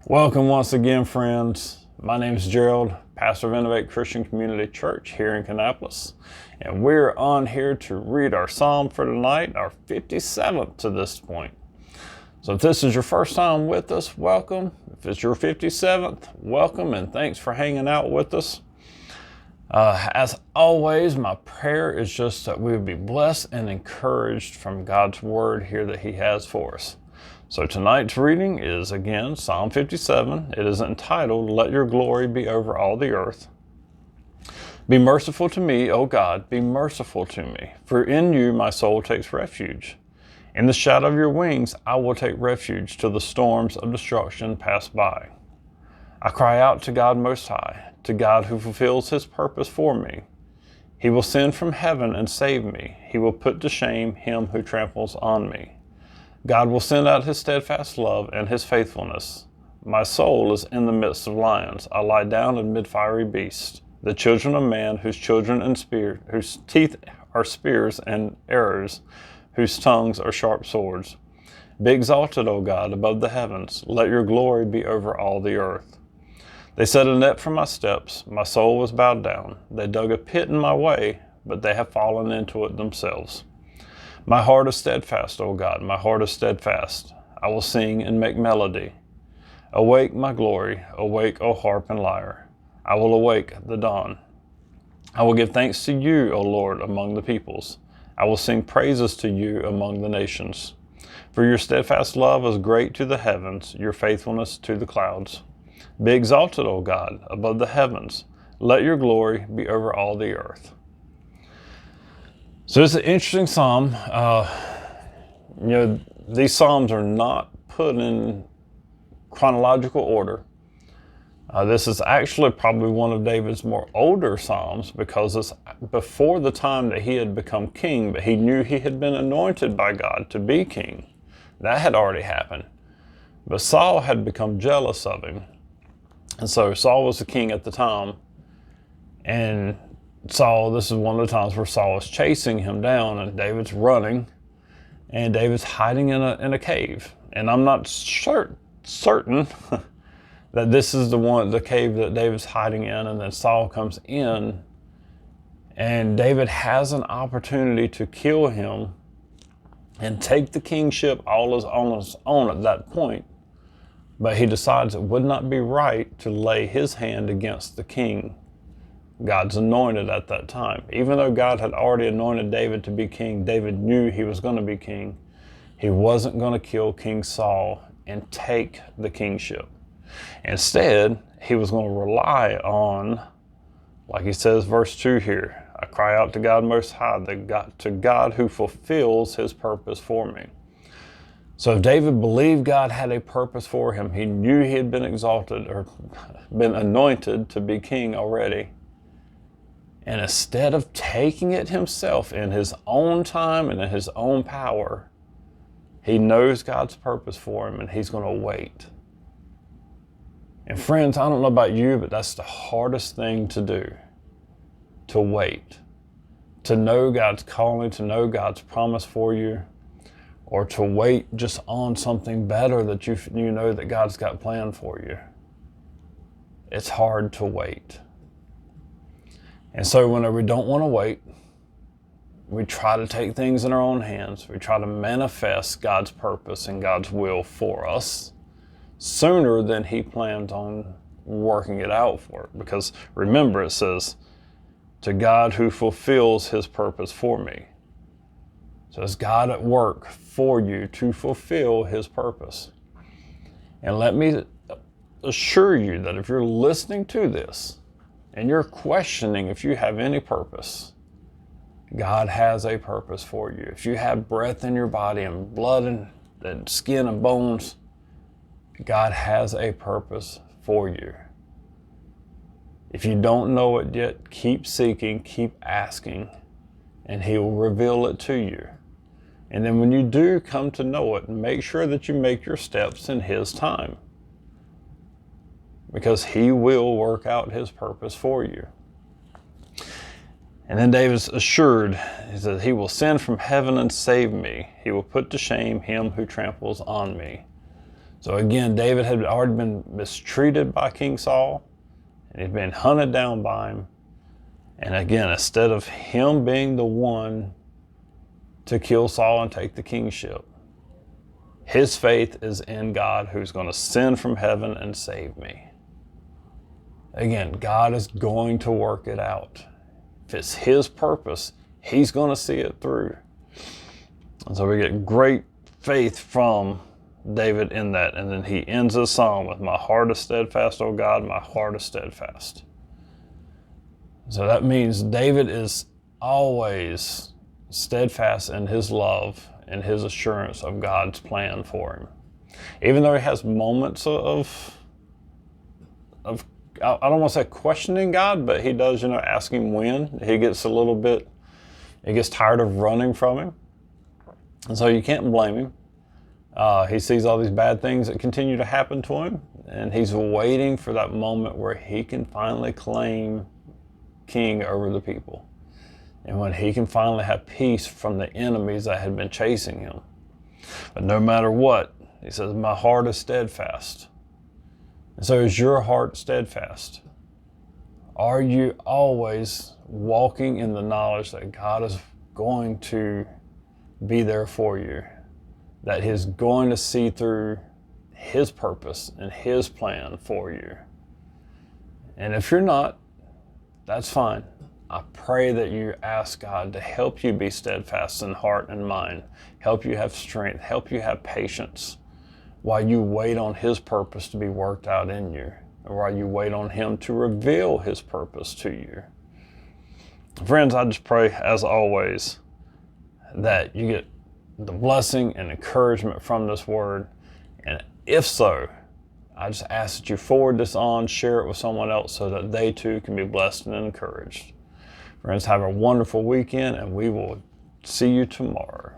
Welcome once again, friends. My name is Gerald, pastor of Innovate Christian Community Church here in Kannapolis, and we're on here to read our psalm for tonight, our 57th to this point. So if this is your first time with us, welcome. If it's your 57th, welcome, and thanks for hanging out with us. As always, my prayer is just that we would be blessed and encouraged from God's word here that He has for us. So tonight's reading is again Psalm 57. It is entitled, "Let Your Glory Be Over All the Earth." Be merciful to me, O God, be merciful to me, for in you my soul takes refuge. In the shadow of your wings I will take refuge till the storms of destruction pass by. I cry out to God Most High, to God who fulfills His purpose for me. He will send from heaven and save me. He will put to shame him who tramples on me. God will send out His steadfast love and His faithfulness. My soul is in the midst of lions. I lie down amid fiery beasts, the children of man, whose teeth are spears and arrows, whose tongues are sharp swords. Be exalted, O God, above the heavens. Let your glory be over all the earth. They set a net for my steps. My soul was bowed down. They dug a pit in my way, but they have fallen into it themselves. My heart is steadfast, O God, my heart is steadfast. I will sing and make melody. Awake, my glory, awake, O harp and lyre. I will awake the dawn. I will give thanks to you, O Lord, among the peoples. I will sing praises to you among the nations. For your steadfast love is great to the heavens, your faithfulness to the clouds. Be exalted, O God, above the heavens. Let your glory be over all the earth. So it's an interesting psalm. These psalms are not put in chronological order. This is actually probably one of David's more older psalms because it's before the time that he had become king, but he knew he had been anointed by God to be king. That had already happened. But Saul had become jealous of him. And so Saul was the king at the time. And this is one of the times where Saul is chasing him down and David's running and David's hiding in a cave. And I'm not certain that this is the cave that David's hiding in, and then Saul comes in and David has an opportunity to kill him and take the kingship all on his own at that point. But he decides it would not be right to lay his hand against the king, God's anointed at that time. Even though God had already anointed David to be king, David knew he was going to be king. He wasn't going to kill King Saul and take the kingship. Instead, he was going to rely on, like he says, verse 2 here, I cry out to God Most High, to God who fulfills His purpose for me. So if David believed God had a purpose for him, he knew he had been exalted or been anointed to be king already. And instead of taking it himself in his own time and in his own power, he knows God's purpose for him and he's going to wait. And friends, I don't know about you, but that's the hardest thing to do, to wait. To know God's calling, to know God's promise for you, or to wait just on something better that you know that God's got planned for you. It's hard to wait. And so whenever we don't want to wait, we try to take things in our own hands. We try to manifest God's purpose and God's will for us sooner than He plans on working it out for it. Because remember, it says, to God who fulfills His purpose for me. So it's God at work for you to fulfill His purpose. And let me assure you that if you're listening to this, and you're questioning if you have any purpose, God has a purpose for you. If you have breath in your body and blood and skin and bones, God has a purpose for you. If you don't know it yet, keep seeking, keep asking, and He will reveal it to you. And then when you do come to know it, make sure that you make your steps in His time, because He will work out His purpose for you. And then David's assured that He will send from heaven and save me. He will put to shame him who tramples on me. So again, David had already been mistreated by King Saul, and he'd been hunted down by him. And again, instead of him being the one to kill Saul and take the kingship, his faith is in God, who's going to send from heaven and save me. Again, God is going to work it out. If it's his purpose, he's going to see it through. And so we get great faith from David in that. And then he ends his psalm with, my heart is steadfast, O God, my heart is steadfast. So that means David is always steadfast in his love and his assurance of God's plan for him. Even though he has moments of I don't want to say questioning God, but he does, ask him when. He gets tired of running from him. And so you can't blame him. He sees all these bad things that continue to happen to him, and he's waiting for that moment where he can finally claim king over the people. And when he can finally have peace from the enemies that had been chasing him. But no matter what, he says, my heart is steadfast. And so is your heart steadfast? Are you always walking in the knowledge that God is going to be there for you? That he's going to see through his purpose and his plan for you? And if you're not, that's fine. I pray that you ask God to help you be steadfast in heart and mind, help you have strength, help you have patience while you wait on his purpose to be worked out in you, or while you wait on him to reveal his purpose to you. Friends, I just pray, as always, that you get the blessing and encouragement from this word. And if so, I just ask that you forward this on, share it with someone else so that they too can be blessed and encouraged. Friends, have a wonderful weekend, and we will see you tomorrow.